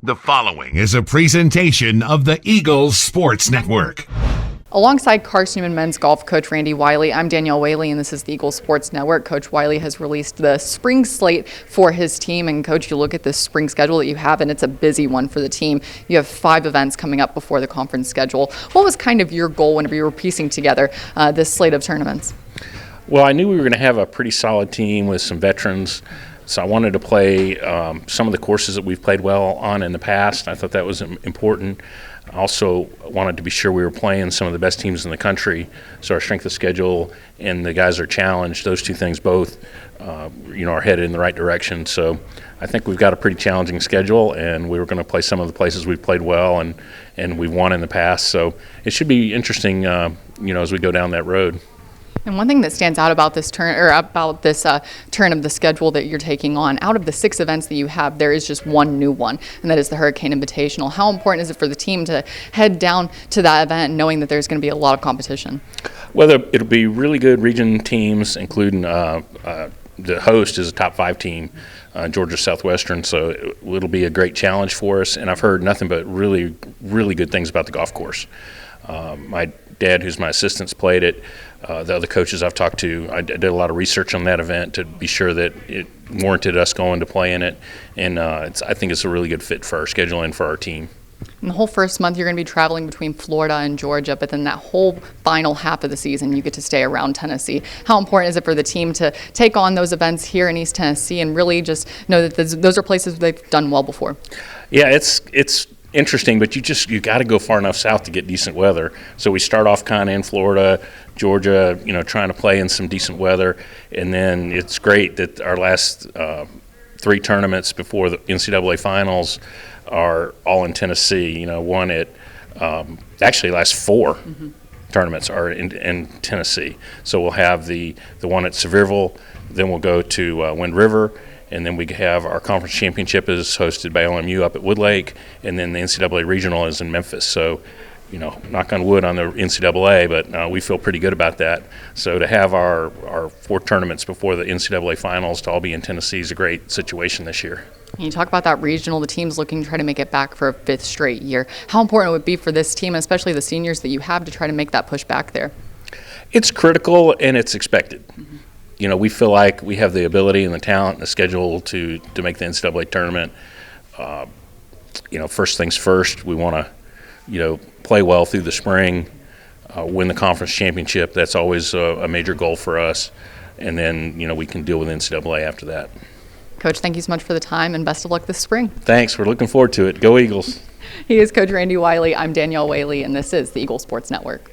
The following is a presentation of the Eagles Sports Network. Alongside Carson-Newman men's golf coach Randy Wylie, I'm Danielle Wylie, and this is the Eagles Sports Network. Coach Wylie has released the spring slate for his team. And Coach, you look at this spring schedule that you have, and it's a busy one for the team. You have 5 events coming up before the conference schedule. What was kind of your goal whenever you were piecing together this slate of tournaments? Well, I knew we were going to have a pretty solid team with some veterans. So I wanted to play some of the courses that we've played well on in the past. I thought that was important. I also wanted to be sure we were playing some of the best teams in the country, so our strength of schedule and the guys are challenged. Those two things both, are headed in the right direction. So I think we've got a pretty challenging schedule, and we were going to play some of the places we've played well and we've won in the past. So it should be interesting, as we go down that road. And one thing that stands out about this turn of the schedule that you're taking on, out of the 6 events that you have, there is just one new one, and that is the Hurricane Invitational. How important is it for the team to head down to that event knowing that there's going to be a lot of competition? Well, it'll be really good region teams, including the host is a top 5 team, Georgia Southwestern, so it'll be a great challenge for us. And I've heard nothing but really, really good things about the golf course. My dad, who's my assistant, played it. The other coaches I've talked to, I did a lot of research on that event to be sure that it warranted us going to play in it. And I think it's a really good fit for our schedule and for our team. In the whole first month, you're going to be traveling between Florida and Georgia, but then that whole final half of the season, you get to stay around Tennessee. How important is it for the team to take on those events here in East Tennessee and really just know that those are places they've done well before? Yeah, it's interesting, but you got to go far enough south to get decent weather. So we start off kind of in Florida, Georgia, trying to play in some decent weather, and then it's great that our last 3 tournaments before the NCAA finals are all in Tennessee. One at actually last 4 tournaments are in Tennessee. So we'll have the one at Sevierville, then we'll go to Wind River. And then we have our conference championship is hosted by LMU up at Woodlake, and then the NCAA regional is in Memphis. So, knock on wood on the NCAA, but we feel pretty good about that. So to have our 4 tournaments before the NCAA finals to all be in Tennessee is a great situation this year. And you talk about that regional, the team's looking to try to make it back for a 5th straight year. How important it would be for this team, especially the seniors that you have, to try to make that push back there? It's critical and it's expected. We feel like we have the ability and the talent and the schedule to make the NCAA tournament. First things first, we want to, play well through the spring, win the conference championship. That's always a major goal for us. And then, we can deal with NCAA after that. Coach, thank you so much for the time, and best of luck this spring. Thanks. We're looking forward to it. Go Eagles. He is Coach Randy Wylie. I'm Danielle Wylie, and this is the Eagles Sports Network.